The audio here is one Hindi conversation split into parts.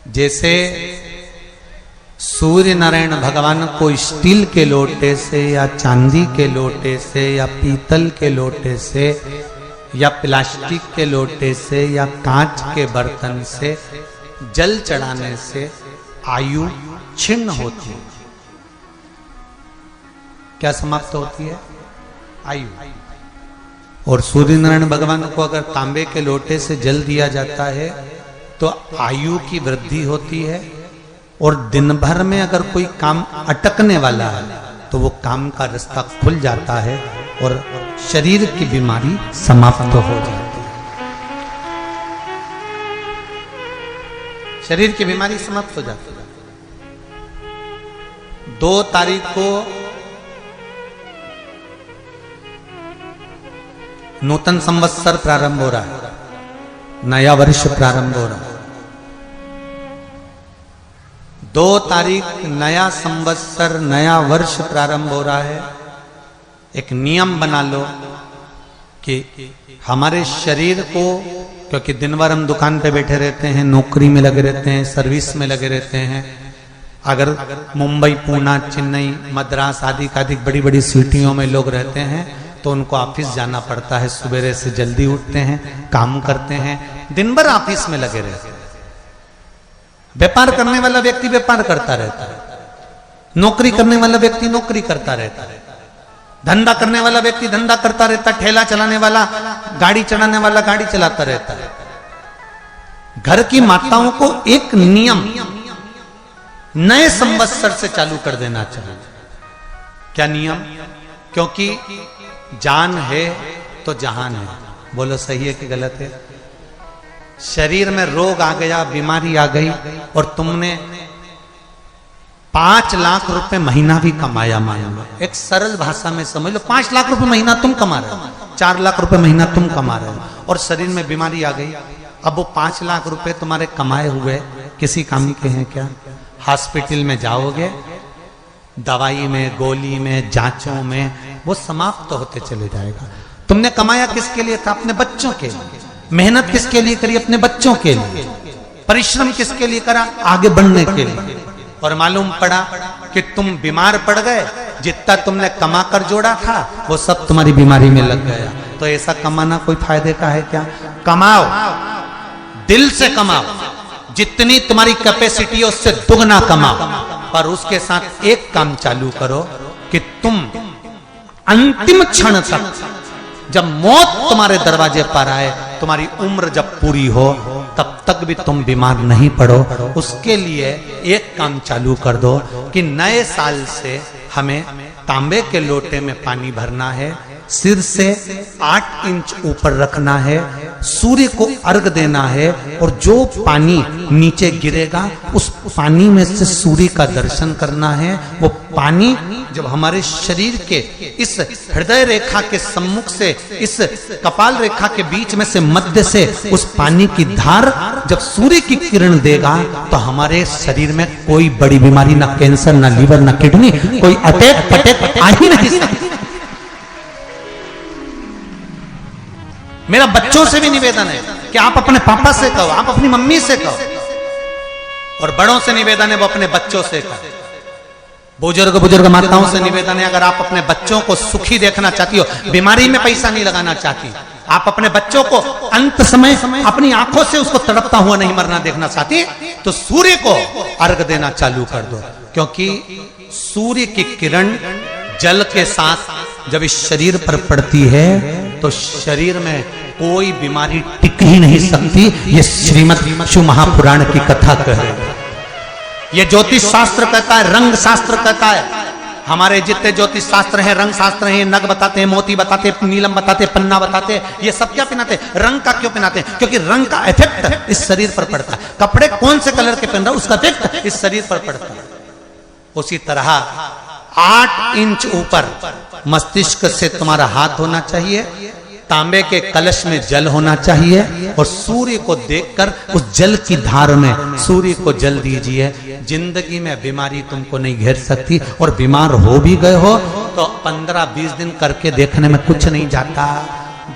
जैसे सूर्य नारायण भगवान को स्टील के लोटे से या चांदी के लोटे से या पीतल के लोटे से या प्लास्टिक के लोटे से या कांच के बर्तन से जल चढ़ाने से आयु छिन्न होती है। क्या समाप्त होती है? आयु। और सूर्य नारायण भगवान को अगर तांबे के लोटे से जल दिया जाता है तो आयु की वृद्धि होती है, और दिन भर में अगर कोई काम अटकने वाला है तो वो काम का रास्ता खुल जाता है और शरीर की बीमारी समाप्त हो जाती है। शरीर की बीमारी समाप्त हो जाती है। 2 तारीख को नूतन संवत्सर प्रारंभ हो रहा है, नया वर्ष प्रारंभ हो रहा है। 2 तारीख नया संवत्सर नया वर्ष प्रारंभ हो रहा है। एक नियम बना लो कि हमारे शरीर को, क्योंकि दिन भर हम दुकान पे बैठे रहते हैं, नौकरी में लगे रहते हैं, सर्विस में लगे रहते हैं। अगर मुंबई, पूना, चेन्नई, मद्रास आदि अधिक बड़ी बड़ी सिटियों में लोग रहते हैं तो उनको ऑफिस जाना पड़ता है। सुबह से जल्दी उठते हैं, काम करते हैं, दिन भर ऑफिस में लगे रहते हैं। व्यापार करने वाला व्यक्ति व्यापार करता रहता है, नौकरी करने वाला व्यक्ति नौकरी करता रहता है, धंधा करने वाला व्यक्ति धंधा करता रहता है, ठेला चलाने वाला, गाड़ी चलाने वाला गाड़ी चलाता रहता है। घर की माताओं को एक नियम नए संवत्सर से चालू कर देना चाहिए। क्या नियम? क्योंकि जान है तो जहान है। बोलो सही है कि गलत है? शरीर में रोग आ गया, बीमारी आ गई, और तुमने 5 लाख रुपए महीना भी कमाया, मान लो, एक सरल भाषा में समझ लो, 5 लाख रुपए महीना तुम कमा रहे हो, 4 लाख रुपए महीना तुम कमा रहे हो, और शरीर में बीमारी आ गई। अब वो 5 लाख रुपए तुम्हारे कमाए हुए किसी काम के हैं क्या? हॉस्पिटल में जाओगे, दवाई में, गोली में, जांचों में वो समाप्त होते चले जाएगा। तुमने कमाया किसके लिए था? अपने बच्चों के लिए। मेहनत किसके लिए करी? अपने बच्चों के लिए। परिश्रम किसके लिए करा? आगे बढ़ने के लिए। और मालूम पड़ा कि तुम बीमार पड़ गए, जितना तुमने कमा कर जोड़ा था वो सब तुम्हारी बीमारी में लग गया। तो ऐसा कमाना कोई फायदे का है क्या? कमाओ, दिल से कमाओ, जितनी तुम्हारी कैपेसिटी है उससे दुगना कमाओ, पर उसके साथ एक काम चालू करो कि तुम अंतिम क्षण तक, जब मौत तुम्हारे दरवाजे पर आए, तुम्हारी उम्र जब पूरी हो, तब तक भी तुम बीमार नहीं पड़ो। उसके लिए एक काम चालू कर दो कि नए साल से हमें तांबे के लोटे में पानी भरना है, सिर से 8 इंच ऊपर रखना है, सूर्य को अर्घ देना है, और जो पानी नीचे गिरेगा उस पानी में से सूर्य का दर्शन करना है। वो पानी जब हमारे शरीर के इस हृदय रेखा के सम्मुख से, इस कपाल रेखा के बीच में से, मध्य से उस पानी की धार जब सूर्य की किरण देगा तो हमारे शरीर में कोई बड़ी बीमारी, ना कैंसर, ना लीवर, ना किडनी, कोई अटैक पटैक आ ही नहीं सकती। मेरा बच्चों से भी निवेदन है कि आप अपने पापा से कहो, आप अपनी मम्मी से कहो, और बड़ों से निवेदन है वो अपने बच्चों से कहो। बुजुर्ग माताओं से निवेदन है, अगर आप अपने बच्चों को सुखी देखना चाहती हो, बीमारी में पैसा नहीं लगाना चाहती, आप अपने बच्चों को अंत समय अपनी आंखों से उसको तड़पता हुआ नहीं मरना देखना चाहती, तो सूर्य को अर्घ देना चालू कर दो। क्योंकि सूर्य की किरण जल के साथ जब इस शरीर पर पड़ती है तो शरीर में कोई बीमारी टिक ही नहीं सकती। ये श्रीमद् शिव महापुराण की कथा कह रही है। ये ज्योतिष शास्त्र कहता है, रंग शास्त्र कहता है। हमारे जितने ज्योतिष शास्त्र हैं, रंग शास्त्र हैं, नग बताते हैं, मोती बताते हैं, नीलम बताते हैं, पन्ना बताते हैं, ये सब क्या पहनाते हैं? रंग का क्यों पहनाते हैं? क्योंकि रंग का इफेक्ट इस शरीर पर पड़ता है। कपड़े कौन से कलर के पहन रहा है उसका इफेक्ट इस शरीर पर पड़ता है। उसी तरह 8 इंच ऊपर मस्तिष्क से तुम्हारा हाथ होना चाहिए, तांबे के कलश में जल होना चाहिए, और सूर्य को देखकर उस जल की धार में सूर्य को जल दीजिए। जिंदगी में बीमारी तुमको नहीं घेर सकती, और बीमार हो भी गए हो तो 15-20 दिन करके देखने में कुछ नहीं जाता।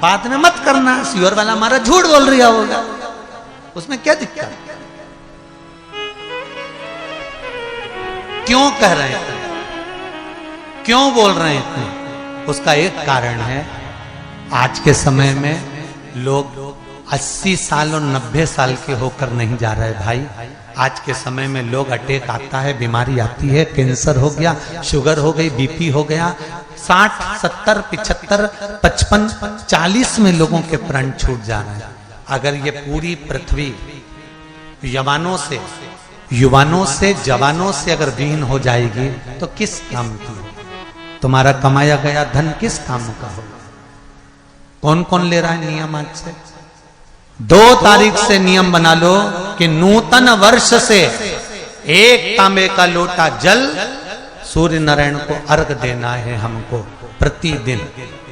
बाद में मत करना, श्योर वाला हमारा झूठ बोल रहा होगा, उसमें क्या दिक्कत। क्यों कह रहे हैं, क्यों बोल रहे हैं इतने? उसका एक कारण है, आज के समय में लोग 80 साल और 90 साल के होकर नहीं जा रहे भाई। आज के समय में लोग अटैक आता है, बीमारी आती है, कैंसर हो गया, शुगर हो गई, बीपी हो गया, 60, 70, 75, 55, 40 में लोगों के प्राण छूट जा रहे हैं। अगर ये पूरी पृथ्वी युवानों से जवानों से अगर विहीन हो जाएगी तो किस काम की? तुम्हारा कमाया गया धन किस काम का होगा? कौन कौन ले रहा है नियम? आज से 2 तारीख से नियम बना लो कि नूतन वर्ष से 1 तांबे का लोटा जल सूर्य नारायण को अर्घ देना है हमको प्रतिदिन।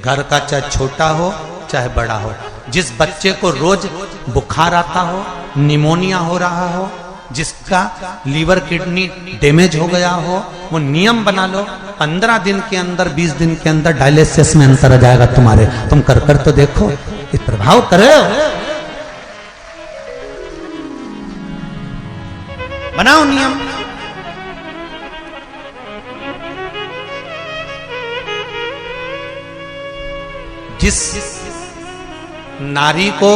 घर का चाहे छोटा हो चाहे बड़ा हो, जिस बच्चे को रोज बुखार आता हो, निमोनिया हो रहा हो, जिसका लीवर किडनी डैमेज हो गया हो, वो नियम बना लो 15 दिन के अंदर 20 दिन के अंदर डायलिसिस में अंतर आ जाएगा तुम्हारे। तुम कर तो देखो, ये प्रभाव करे। बनाओ नियम। जिस नारी को